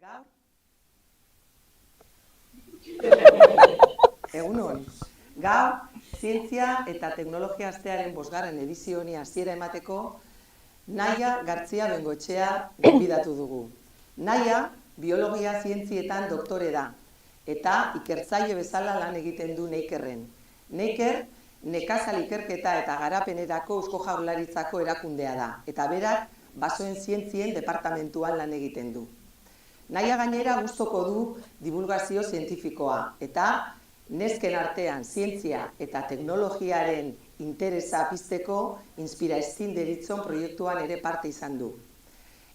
Gaur. Egunon. Gaur, zientzia eta teknologia astearen 5. edizio honi hasiera emateko Naia Gartzia Bengoetxea gonbidatu dugu. Naia, biologia zientzietan doktore da eta ikertzaile bezala lan egiten du Neikerren. Neiker, nekazal ikerketa eta garapenerako Eusko Jaurlaritzako erakundea da eta berak basoen zientzien departamentuan lan egiten du. Naia gainera gustoko du divulgazio zientifikoa eta nesken artean zientzia eta teknologiaren interesa pizteko inspira ezin deritzon proiektuan ere parte izan du.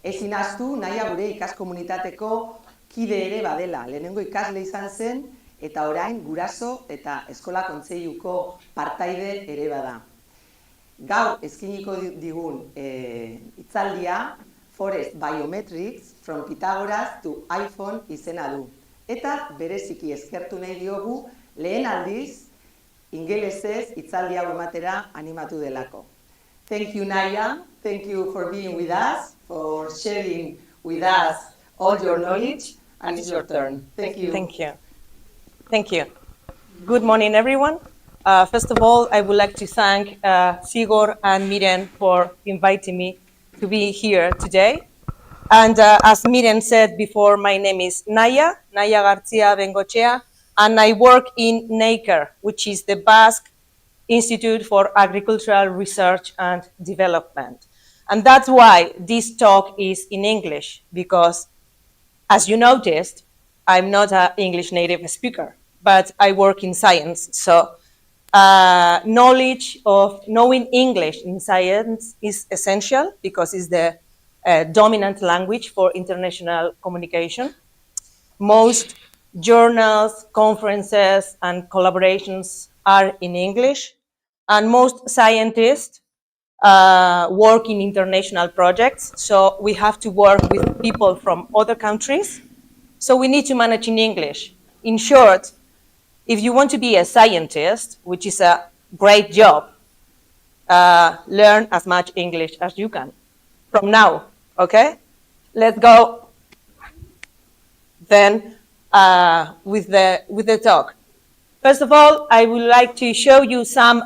Ezin ahaztu Naia gure ikaskomunitateko kide ere badela, lehenengo ikasle izan zen eta orain guraso eta eskola kontseiluko partaide ere bada. Gaur eskiniko digun hitzaldia Forest Biometrics from Pythagoras to iPhone izena du. Eta bereziki eskertu nahi diogu lehen aldiz ingelesez hitzaldi hau ematera animatu delako. Thank you, Naia. Thank you for being with us, for sharing with us all your knowledge, and it's your turn. Thank you. Thank you. Thank you. Good morning, everyone. First of all, I would like to thank Sigor and Miren for inviting me to be here today. And as Miren said before, my name is Naia Gartzia Bengoetxea, and I work in NEIKER, which is the Basque Institute for Agricultural Research and Development. And that's why this talk is in English, because as you noticed, I'm not an English native speaker, but I work in science. So knowing English in science is essential because it's the dominant language for international communication. Most journals, conferences, and collaborations are in English, and most scientists work in international projects, so we have to work with people from other countries, so we need to manage in English. In short, if you want to be a scientist, which is a great job, learn as much English as you can from now, okay? Let's go then with the talk. First of all, I would like to show you some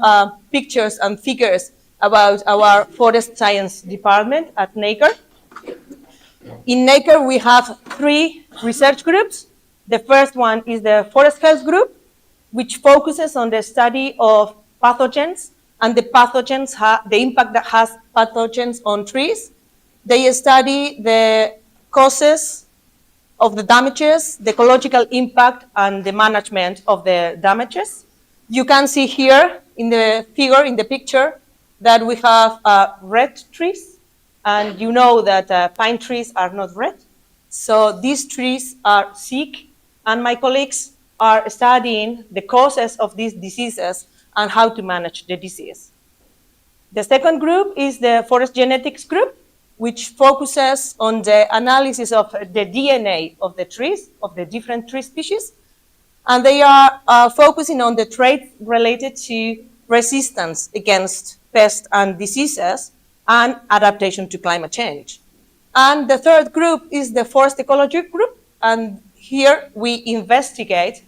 pictures and figures about our forest science department at NEIKER. In NEIKER, we have 3 research groups. The first one is the Forest Health Group, which focuses on the study of pathogens and the impact that has pathogens on trees. They study the causes of the damages, the ecological impact, and the management of the damages. You can see here in the figure, in the picture, that we have red trees, and you know that pine trees are not red. So these trees are sick, and my colleagues are studying the causes of these diseases and how to manage the disease. The second group is the Forest Genetics Group, which focuses on the analysis of the DNA of the trees, of the different tree species. And they are focusing on the traits related to resistance against pests and diseases and adaptation to climate change. And the third group is the Forest Ecology Group. And here we investigate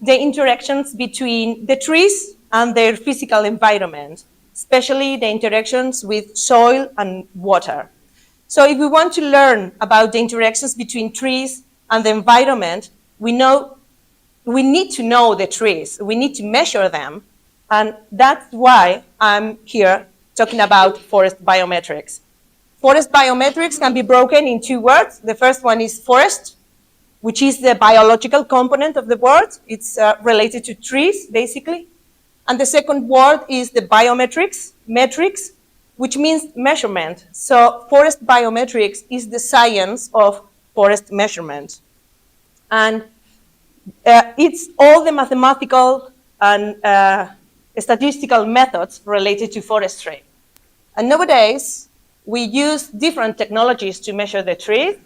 the interactions between the trees and their physical environment, especially the interactions with soil and water. So if we want to learn about the interactions between trees and the environment, we need to know the trees. We need to measure them. And that's why I'm here talking about forest biometrics. Forest biometrics can be broken in 2 words. The first one is forest, which is the biological component of the word. It's related to trees, basically. And the second word is the biometrics, metrics, which means measurement. So forest biometrics is the science of forest measurement. And it's all the mathematical and statistical methods related to forestry. And nowadays, we use different technologies to measure the trees.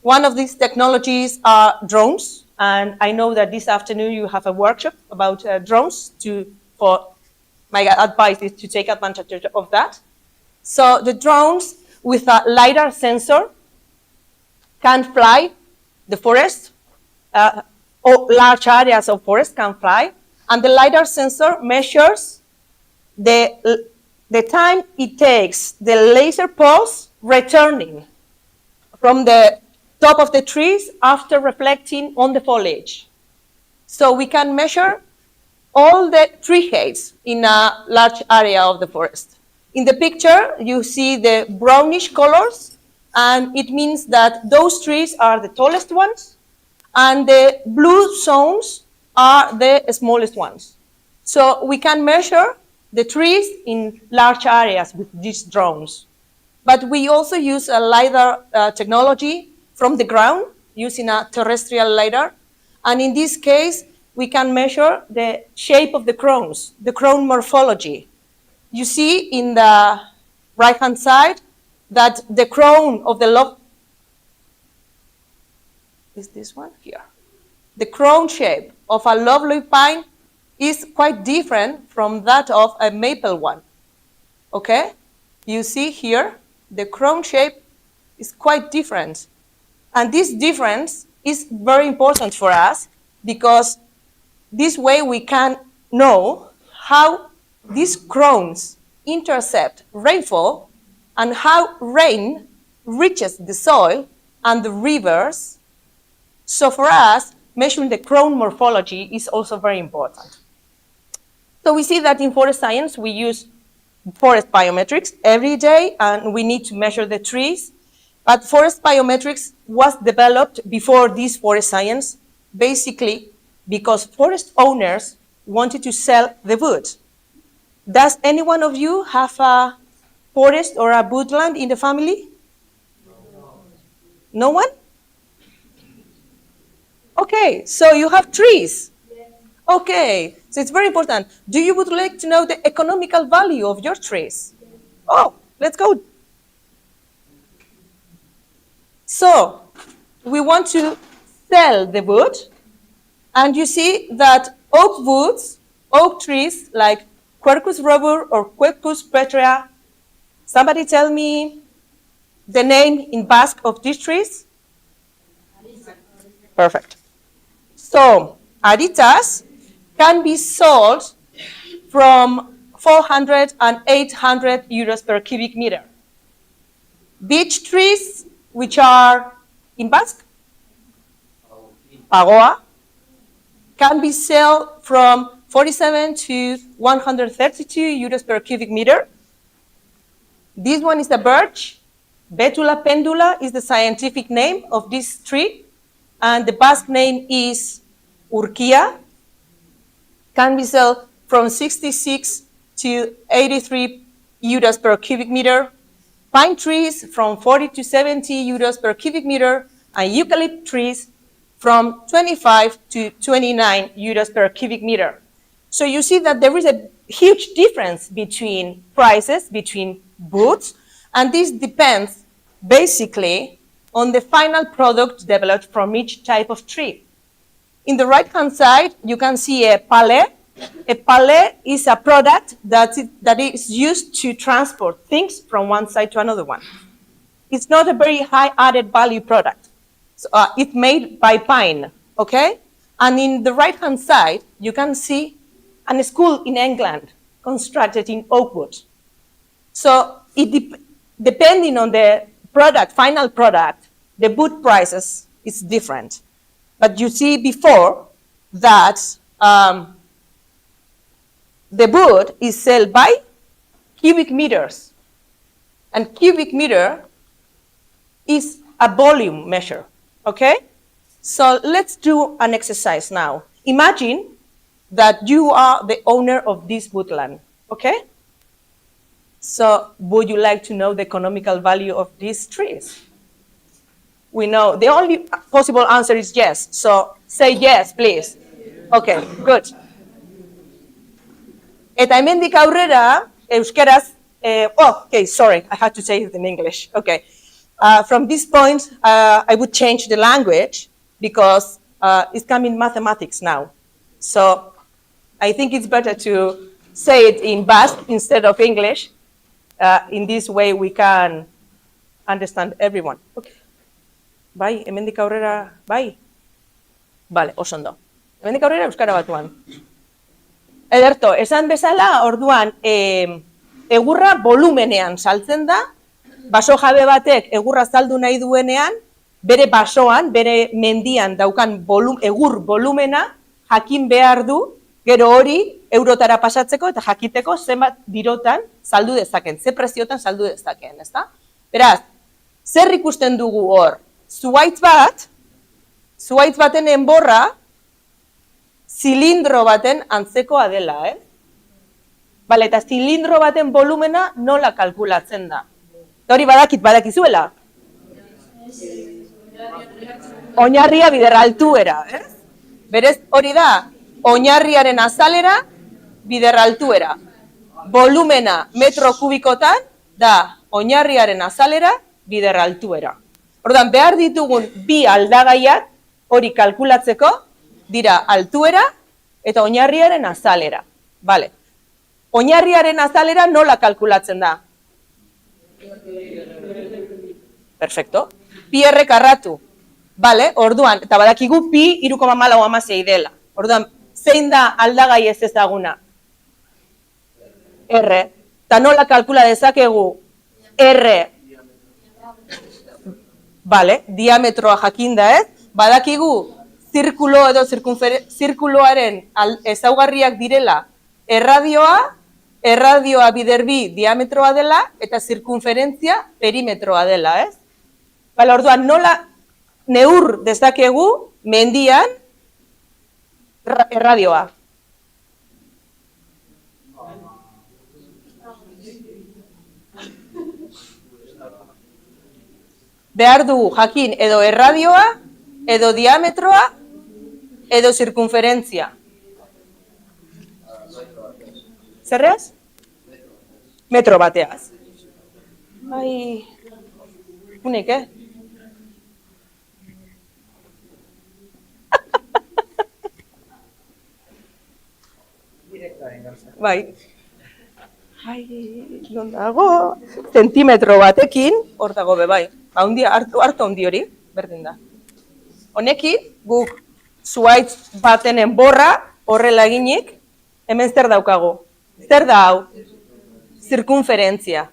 One of these technologies are drones, and I know that this afternoon you have a workshop about drones. My advice is to take advantage of that. So the drones with a LiDAR sensor can fly the forest, or large areas of forest can fly, and the LiDAR sensor measures the time it takes the laser pulse returning from the top of the trees after reflecting on the foliage. So we can measure all the tree heights in a large area of the forest. In the picture, you see the brownish colors, and it means that those trees are the tallest ones, and the blue zones are the smallest ones. So we can measure the trees in large areas with these drones. But we also use a LiDAR technology from the ground using a terrestrial LiDAR. And in this case, we can measure the shape of the crones, the crone morphology. You see in the right-hand side that the crone of the love is this one here. The crone shape of a loveloy pine is quite different from that of a maple one. Okay? You see here, the crone shape is quite different. And this difference is very important for us because this way we can know how these crones intercept rainfall and how rain reaches the soil and the rivers. So for us, measuring the crone morphology is also very important. So we see that in forest science, we use forest biometrics every day, and we need to measure the trees. But forest biometrics was developed before this forest science, basically because forest owners wanted to sell the wood. Does any one of you have a forest or a woodland in the family? No one? Okay, so you have trees. Okay, so it's very important. Do you would like to know the economical value of your trees? Oh, let's go. So we want to sell the wood, and you see that oak woods, oak trees like Quercus robur or Quercus petrea. Somebody tell me the name in Basque of these trees? Perfect. So aritas can be sold from 400 and 800 euros per cubic meter. Beech trees, which are in Basque, Pagoa, can be sold from 47 to 132 euros per cubic meter. This one is the birch. Betula pendula is the scientific name of this tree, and the Basque name is Urquia. Can be sold from 66 to 83 euros per cubic meter. Pine trees from 40 to 70 euros per cubic meter, and eucalypt trees from 25 to 29 euros per cubic meter. So you see that there is a huge difference between prices, between woods, and this depends basically on the final product developed from each type of tree. In the right-hand side, you can see a pallet. A pallet is a product that is used to transport things from one side to another one. It's not a very high added value product. So, it's made by pine, okay? And in the right-hand side, you can see a school in England constructed in oak wood. So depending on the product, final product, the wood prices is different. But you see before that the wood is sold by cubic meters. And cubic meter is a volume measure, okay? So let's do an exercise now. Imagine that you are the owner of this woodland, okay? So would you like to know the economical value of these trees? We know the only possible answer is yes. So say yes, please. Okay, good. Eta hemendik aurrera, euskeraz, okay, sorry, I had to say it in English. Okay. From this point, I would change the language because it's coming mathematics now. So I think it's better to say it in Basque instead of English. In this way, we can understand everyone. Okay. Bai, hemendik aurrera, bai? Bale, oso ondo. Hemendik aurrera euskara batuan. Ederto, esan bezala, orduan, egurra volumenean saltzen da, baso jabe batek egurra saldu nahi duenean, bere basoan, bere mendian daukan egur volumena jakin behar du, gero hori eurotara pasatzeko eta jakiteko zenbat dirotan saldu dezaken, ze preziotan saldu dezaken, ezta? Beraz, zer ikusten dugu hor? Zuhaitz baten enborra, zilindro baten antzekoa dela, Bale, eta zilindro baten volumena nola kalkulatzen da? Eta hori badakizuela? Oinarria bider altuera, Berez, hori da, oinarriaren azalera bider altuera. Volumena metro kubikotan da oinarriaren azalera bider altuera. Orduan, behar ditugun bi aldagaiak hori kalkulatzeko dira altuera eta oinarriaren azalera. Bale. Oinarriaren azalera nola kalkulatzen da? Perfecto. Pi R karratu. Bale, orduan, eta badakigu pi 3,4 dela. Orduan, zein da aldagai ez ezaguna? R. Eta nola kalkula dezakegu R? Bale, diametroa jakinda, Badakigu zirkulo edo zirkuloaren ezaugarriak direla erradioa bider bi diametroa dela eta zirkunferentzia perimetroa dela, Bale, orduan, nola neur dezakegu mendian erradioa? Behar dugu jakin edo erradioa, edo diametroa, edo zirkunferentzia. Zerreaz? Metro bateaz. Ai, unik, Bai. Ai, non dago? Zentimetro batekin, hor dago bai. Hartu handi hori, berdin da. Honekin, guk zuhaitz baten enborra horrela eginik, hemen zer daukagu? Zer da hau? Zirkunferentzia,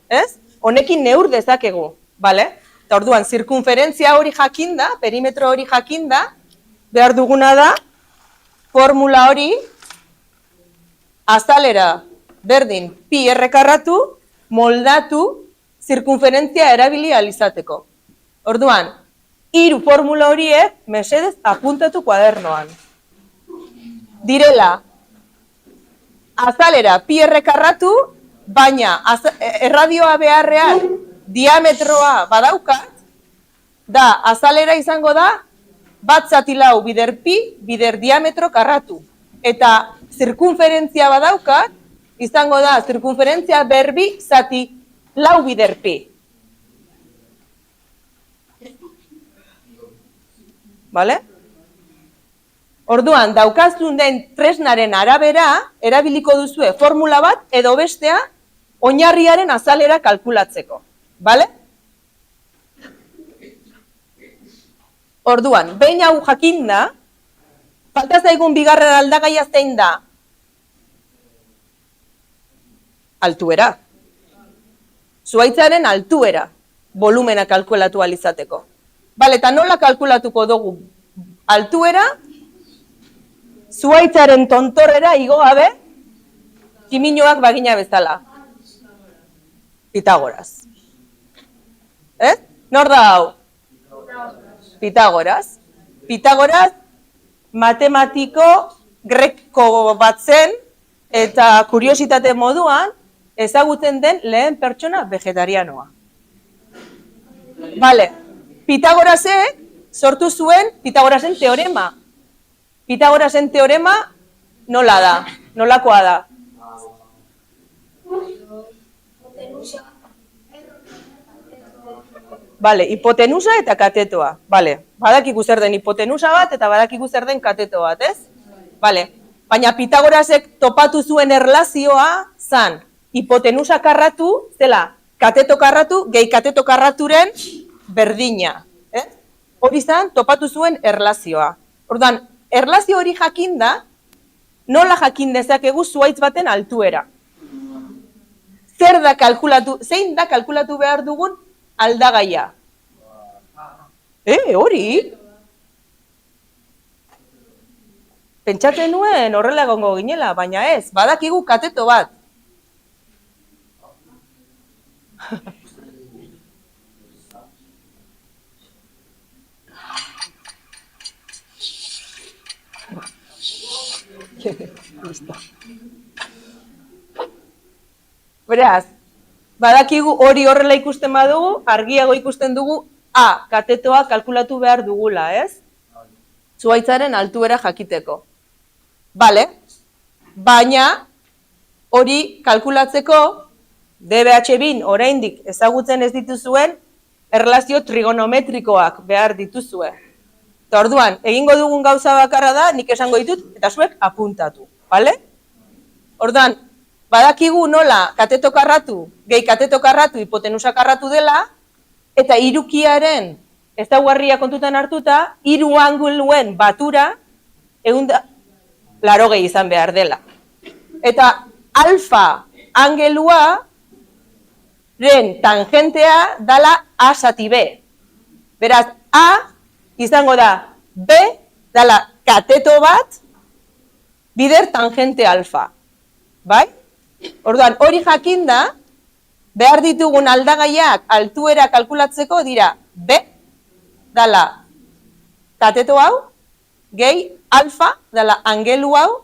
Honekin neur dezakegu, bale? Eta orduan, zirkunferentzia hori jakinda, perimetro hori jakinda, behar duguna da, formula hori, azalera, berdin, pi R karratu, moldatu, zirkunferentzia erabili alizateko. Orduan, 3 formula horiek, mesedez, apuntatu kuadernoan. Direla, azalera, pi R karratu, baina erradioa beharrean diametroa badaukat, da, azalera izango da, bat zati lau bider pi, bider diametro karratu. Eta zirkunferentzia badaukat, izango da, zirkunferentzia berbi zati lau bider pi. Bale? Orduan, daukazun den tresnaren arabera, erabiliko duzue formula bat edo bestea oinarriaren azalera kalkulatzeko. Bale? Orduan, behin hau jakinda, falta zaigun bigarren aldagaia zein da? Altuera. Zuhaitzaren altuera, volumena kalkulatu alizateko. Bale, eta nola kalkulatuko dugu altuera? Zuhaitzaren tontorrera igo gabe, kiminoak bagina bezala. Pitagoras. Nor da hau? Pitagoras. Pitagoras, matematiko greko bat zen, eta kuriositate moduan, ezagutzen den lehen pertsona vegetarianoa. Bale, Pitagorasek sortu zuen Pitagorasen teorema. Pitagorasen teorema nola da? Nolakoa da? Bale, hipotenusa eta katetoa. Bale, badakigu zer den hipotenusa bat eta badakigu zer den kateto bat, Bale, baina Pitagorasek topatu zuen erlazioa zan hipotenusa karratu, zela, kateto karratu, gehi kateto karraturen berdina. hori zan topatu zuen erlazioa. Orduan, erlazio hori jakinda, nola jakin dezakegu zuhaitz baten altuera. Zein da kalkulatu behar dugun aldagaia? Hori? Pentsatzen nuen horrela egongo ginela, baina ez, badakigu kateto bat. Beraz, badakigu hori horrela ikusten badugu, argiago ikusten dugu katetoa kalkulatu behar dugula, ez? Zuhaitzaren altuera jakiteko. Bale, baina hori kalkulatzeko DBH-bin oraindik ezagutzen ez dituzuen erlazio trigonometrikoak behar dituzue. Eta orduan, egingo dugun gauza bakarra da, nik esango ditut, eta zuek apuntatu, bale? Orduan, badakigu nola kateto karratu, gehi kateto karratu, hipotenusa karratu dela, eta hirukiaren ezaugarria kontutan hartuta, hiru anguluen batura 180 izan behar dela. Eta alfa angelua ren tangentea dala A zati B. Beraz, A izango da B dala kateto bat bider tangente alfa. Bai? Orduan, hori jakinda, behar ditugun aldagaiak altuera kalkulatzeko dira B dala kateto hau, gehi alfa dala angelu hau,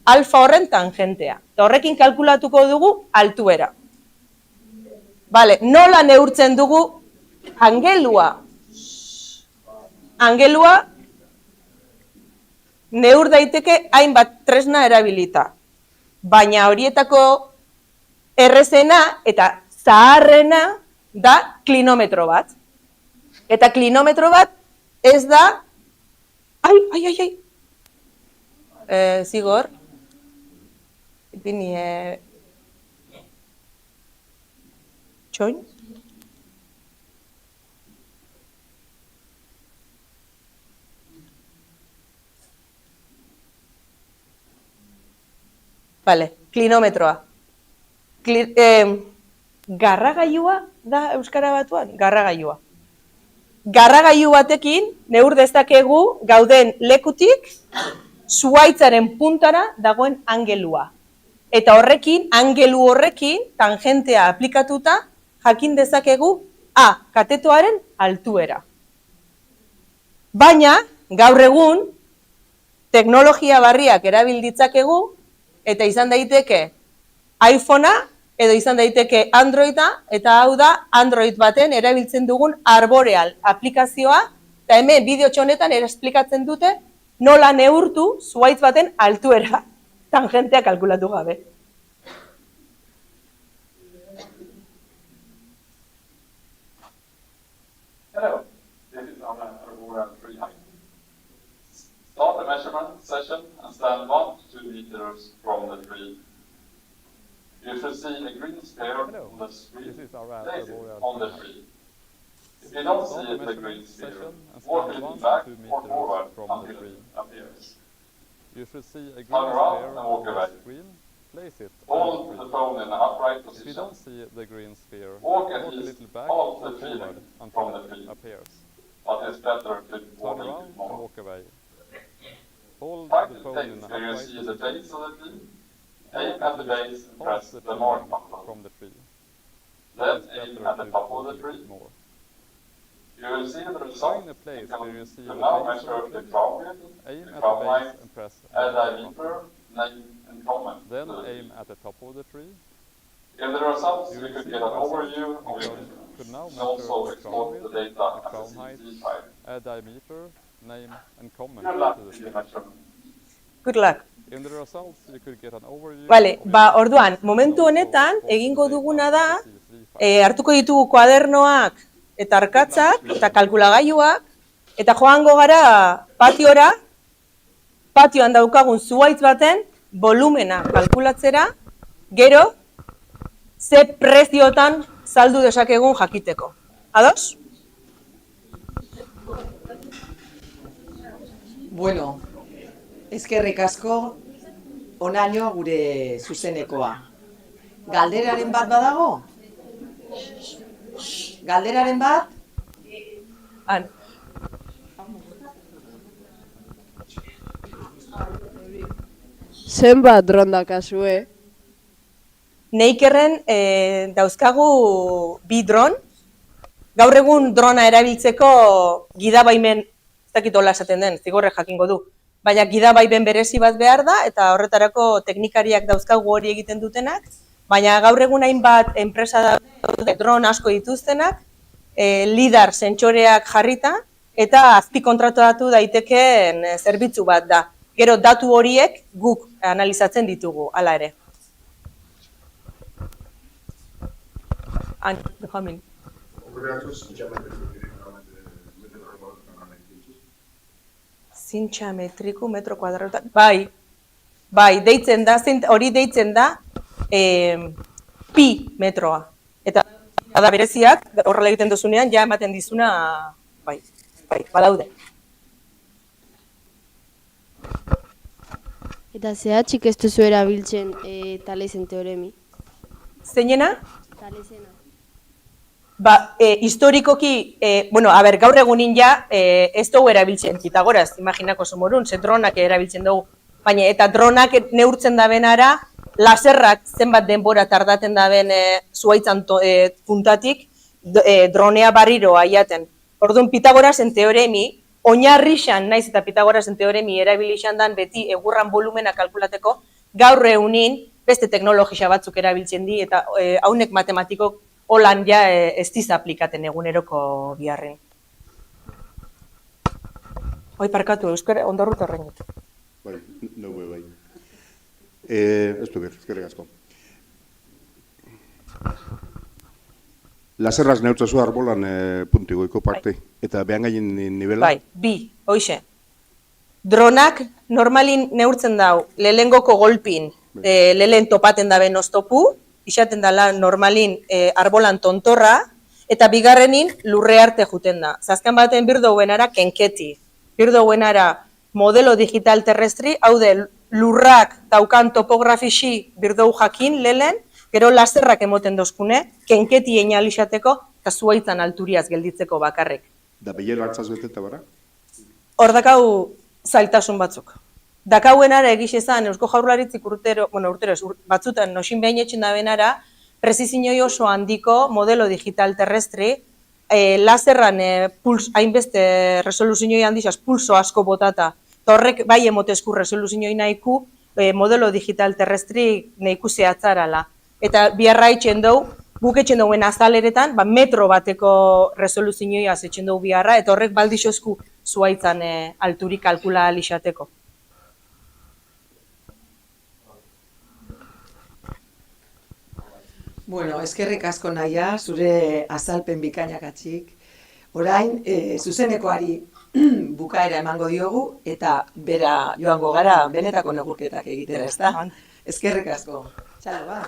alfa horren tangentea. Eta horrekin kalkulatuko dugu altuera. Bale, nola neurtzen dugu angelua? Angelua neur daiteke hainbat tresna erabilita. Baina horietako errezena eta zaharrena da klinometro bat. Eta klinometro bat ez da... Zigor. Ipini... Txoin? Bale, klinometroa. Garragailua da Euskara Batuan? Garragailua. Garragailu batekin neur dezakegu gauden lekutik zuhaitzaren puntara dagoen angelua. Eta horrekin, angelu horrekin, tangentea aplikatuta, jakin dezakegu katetoaren altuera. Baina, gaur egun, teknologia barriak erabil ditzakegu, eta izan daiteke iPhonea, edo izan daiteke Androida, eta hau da Android baten erabiltzen dugun Arboreal aplikazioa, eta hemen bideotxo honetan esplikatzen dute nola neurtu zuhaitz baten altuera tangentea kalkulatu gabe. Hello, this is our Arboreal tree height. Start the measurement session and stand 1 to 2 meters from the tree. You should see a green sphere on the screen. Place it on the tree. If you don't see the green sphere, walk a little back or forward until it appears. You should see a green Turn around sphere and walk on the away. screen. Place it Hold on the the phone in an upright tree. If you position. don't see the green sphere, Walk walk at a least little back half or the tree forward from until the it tree. appears. But it's better to Turn walk a around little and more. walk away. Hold Try the to phone take in an where you upright see the position. base of the tree. Aim at the base and Hold press the the tree mark button. from the tree. Then It's aim better at the to top of walk the a tree. bit more. You will see the Find result. a place You where you see can the now base measure of the the tree. crown width, Aim the at the crown base length, and press add the button. diameter, name, and comment. Then to the aim tree. at the top of the tree. In the results, You you will could see get the an result. overview You of your could now and measure also the export crown the width, data the as a crown height, CSV file. add diameter, name, and comment Good luck to the with tree. the measurement. Good luck. In the results, you could get an overview. Bale, of ba, your orduan, tree momentu and also honetan, export the egingo data duguna as da, a CSV file. hartuko ditugu kuadernoak eta arkatzak eta kalkulagailuak, eta joango gara patiora, patioan daukagun zuhaitz baten volumena kalkulatzera, gero, ze preziotan saldu dezakegun jakiteko. Ados? Bueno, eskerrik asko, onaino gure zuzenekoa. Galderaren bat badago? Galderaren bat? Han. Zenbat dron dakazue? Neikerren dauzkagu bi dron. Gaur egun drona erabiltzeko gidabaimen, ez dakit hola esaten den, zigorre jakingo du, baina gidabaimen berezi bat behar da, eta horretarako teknikariak dauzkagu hori egiten dutenak, baina gaur egun hainbat enpresa daude dron asko dituztenak, lidar sentsoreak jarrita, eta azpikontratatu daitekeen zerbitzu bat da. Gero datu horiek guk analizatzen ditugu, hala ere. Benjamin. Zintxa metriku metro kuadratuta. Bai, deitzen da, hori deitzen da pi metroa. Eta da bereziak, horrela egiten duzunean, ja ematen dizuna, bai, badaude. Eta zehatzik ez duzu erabiltzen Thalesen teoremi? Zeinena? Thalesena. Historikoki, gaur egunin ja, ez dugu erabiltzen Pitagoras, imaginako somorun, ze dronak erabiltzen dugu, baina eta dronak neurtzen da benara, laserrak zenbat denbora tardaten da ben zuaitzan puntatik, dronea barriro aiaten. Orduan, Pitagorasen teoremi, oinarrixan naiz eta Pitagorasen teoremi erabilixan dan beti egurran volumena kalkulateko, gaur egunin beste teknologia batzuk erabiltzen di, eta haunek matematikok holan ja ez diz aplikaten eguneroko biharren. Hoi parkatu, euskara ondorrut horrein dut. Bai, bai. Ez du eskerrik asko. Laserraz neurtzazu arbolan puntigoiko parte, eta behan gaien nivela? Bai, bi, hoixe. Dronak normalin neurtzen dau, lehengoko golpin, lehen topaten daben oztopu, isaten dala normalin arbolan tontorra, eta bigarrenin lurre arte juten da. Zazkan baten birdouenara kenketi. Birdouenara modelo digital terrestri, hau de lurrak daukan topografixi birdou jakin lehen, gero laserrak emoten dozkune, kenketi einalizateko, eta zuaitzan alturiaz gelditzeko bakarrik. Da behel hartzaz beteta bara? Hor dakau zailtasun batzuk. Dakauenara egizezan Eusko Jaurlaritzik urtero batzutan nosin behin etxen da benara, prezizinoi oso handiko modelo digital terrestri, laserran hainbeste resoluzioi handizaz pulso asko botata, eta horrek bai emotezku resoluzioi nahiku modelo digital terrestri nahiku zehatzarala. Eta biharra etxen dugu, guk etxen duguen azaleretan, metro bateko resoluzioa etxen dugu biharra, eta horrek baldixozku zuaitzan alturik kalkula alixateko. Bueno, eskerrik asko naia, zure azalpen bikainakatxik. Orain, zuzenekoari bukaera emango diogu, eta bera joango gara benetako negurketak egitera, ezta? Eskerrik asko. Txalo, ba.